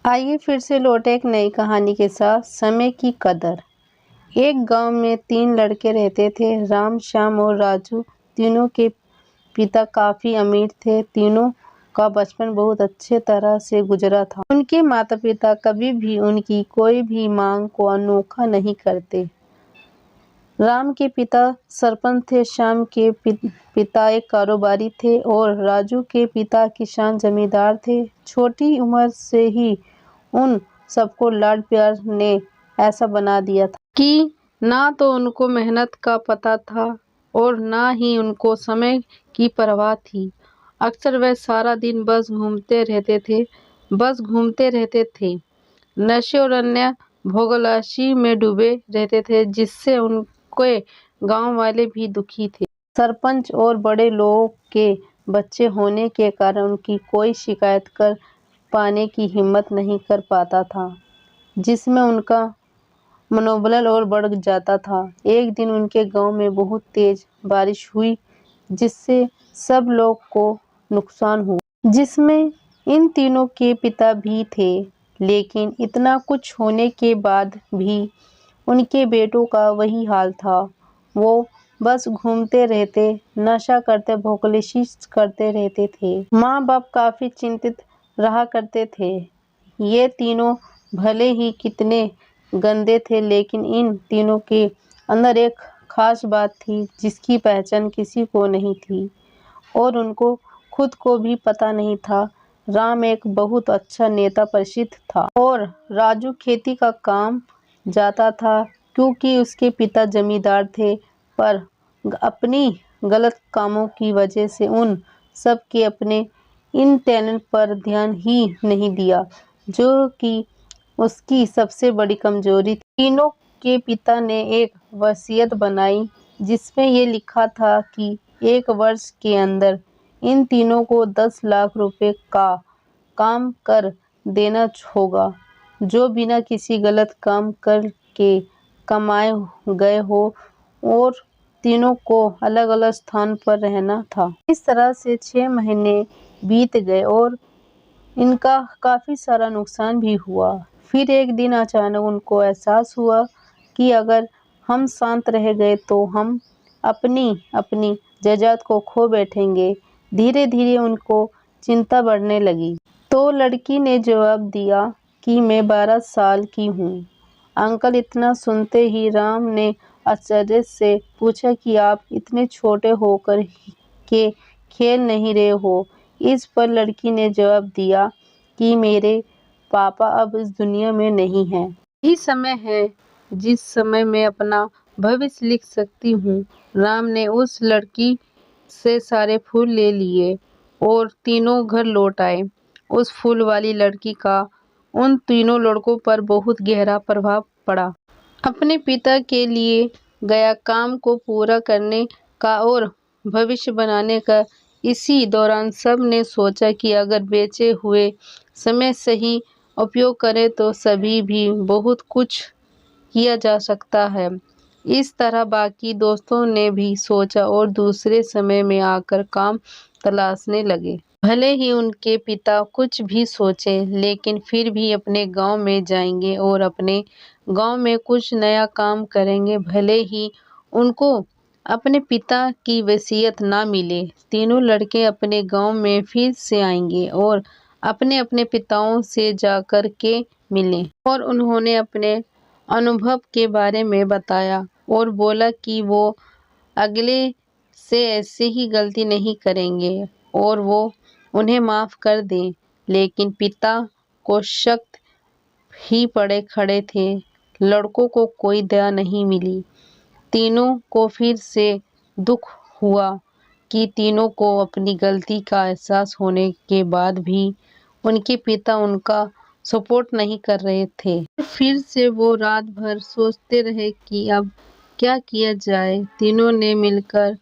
आइए फिर से लौटे एक नई कहानी के साथ समय की कदर। एक गांव में 3 लड़के रहते थे, राम, श्याम और राजू। तीनों के पिता काफी अमीर थे। तीनों का बचपन बहुत अच्छे तरह से गुजरा था। उनके माता पिता कभी भी उनकी कोई भी मांग को अनोखा नहीं करते। राम के पिता सरपंच थे, श्याम के पिता एक कारोबारी थे और राजू के पिता किसान जमींदार थे। छोटी उम्र से ही उन सबको लाड प्यार ने ऐसा बना दिया था कि ना तो उनको मेहनत का पता था और ना ही उनको समय की परवाह थी। अक्सर वह सारा दिन बस घूमते रहते थे, नशे और अन्य भोगलासी में डूबे रहते थे, जिससे उनके गांव वाले भी दुखी थे। सरपंच और बड़े लोगों के बच्चे होने के कारण उनकी कोई शिकायत कर पाने की हिम्मत नहीं कर पाता था, जिसमें उनका मनोबल और बढ़ जाता था। एक दिन उनके गांव में बहुत तेज बारिश हुई, जिससे सब लोग को नुकसान हुआ, जिसमें इन तीनों के पिता भी थे। लेकिन इतना कुछ होने के बाद भी उनके बेटों का वही हाल था। वो बस घूमते रहते, नशा करते, भोगलासी करते रहते थे। माँ बाप काफी चिंतित रहा करते थे। ये तीनों भले ही कितने गंदे थे, लेकिन इन तीनों के अंदर एक खास बात थी जिसकी पहचान किसी को नहीं थी और उनको खुद को भी पता नहीं था। राम एक बहुत अच्छा नेता परिचित था और राजू खेती का काम जाता था, क्योंकि उसके पिता जमींदार थे। पर अपनी गलत कामों की वजह से उन सब के अपने इन टैलेंट पर ध्यान ही नहीं दिया, जो कि उसकी सबसे बड़ी कमजोरी थी। तीनों के पिता ने एक वसीयत बनाई, जिसमें ये लिखा था कि 1 वर्ष के अंदर इन तीनों को 10 लाख रुपए का काम कर देना होगा, जो बिना किसी गलत काम कर के कमाए गए हो, और तीनों को अलग अलग स्थान पर रहना था। इस तरह से 6 महीने बीत गए और इनका काफी सारा नुकसान भी हुआ। फिर एक दिन अचानक उनको एहसास हुआ कि अगर हम शांत रह गए तो हम अपनी अपनी जजात को खो बैठेंगे। धीरे धीरे उनको चिंता बढ़ने लगी। तो लड़की ने जवाब दिया कि मैं 12 साल की हूँ। अंकल। इतना सुनते ही राम ने आश्चर्य से पूछा कि आप इतने छोटे होकर के खेल नहीं रहे हो। इस पर लड़की ने जवाब दिया कि मेरे पापा अब इस दुनिया में नहीं हैं। यही समय है जिस समय मैं अपना भविष्य लिख सकती हूँ। राम ने उस लड़की से सारे फूल ले लिए और तीनों घर लौट आए। उस फूल वाली लड़की का उन तीनों लड़कों पर बहुत गहरा प्रभाव पड़ा। अपने पिता के लिए गया काम को पूरा करने का और भविष्य बनाने का। इसी दौरान सब ने सोचा कि अगर बेचे हुए समय सही उपयोग करें तो सभी भी बहुत कुछ किया जा सकता है। इस तरह बाकी दोस्तों ने भी सोचा और दूसरे समय में आकर काम तलाशने लगे। भले ही उनके पिता कुछ भी सोचे, लेकिन फिर भी अपने गांव में जाएंगे और अपने गांव में कुछ नया काम करेंगे, भले ही उनको अपने पिता की वसीयत ना मिले। तीनों लड़के अपने गांव में फिर से आएंगे और अपने अपने पिताओं से जाकर के मिले और उन्होंने अपने अनुभव के बारे में बताया और बोला कि वो अगले से ऐसे ही गलती नहीं करेंगे और वो उन्हें माफ कर दें। लेकिन पिता को शक ही पड़े खड़े थे। लड़कों को कोई दया नहीं मिली। तीनों को फिर से दुख हुआ कि तीनों को अपनी गलती का एहसास होने के बाद भी उनके पिता उनका सपोर्ट नहीं कर रहे थे। फिर से वो रात भर सोचते रहे कि अब क्या किया जाए। तीनों ने मिलकर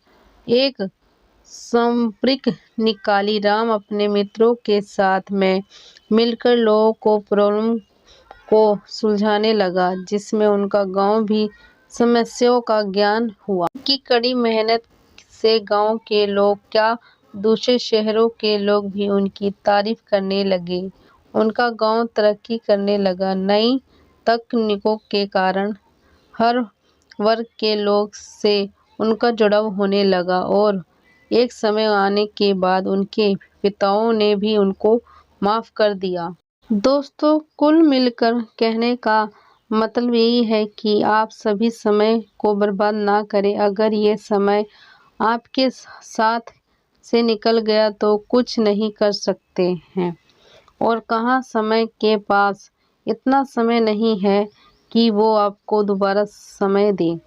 एक संप्रक निकाली। राम अपने मित्रों के साथ में मिलकर लोगों को प्रॉब्लम को सुलझाने लगा, जिसमें उनका गांव भी समस्याओं का ज्ञान हुआ। उनकी कड़ी मेहनत से गांव के लोग क्या, दूसरे शहरों के लोग भी उनकी तारीफ करने लगे। उनका गांव तरक्की करने लगा। नई तकनीकों के कारण हर वर्ग के लोग से उनका जुड़ाव होने लगा और एक समय आने के बाद उनके पिताओं ने भी उनको माफ कर दिया। दोस्तों, कुल मिलकर कहने का मतलब यही है कि आप सभी समय को बर्बाद ना करें। अगर ये समय आपके साथ से निकल गया तो कुछ नहीं कर सकते हैं और कहाँ समय के पास इतना समय नहीं है कि वो आपको दोबारा समय दे।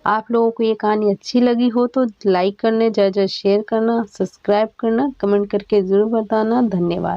आप लोगों को ये कहानी अच्छी लगी हो तो लाइक करना, ज़्यादा शेयर करना, सब्सक्राइब करना, कमेंट करके ज़रूर बताना। धन्यवाद।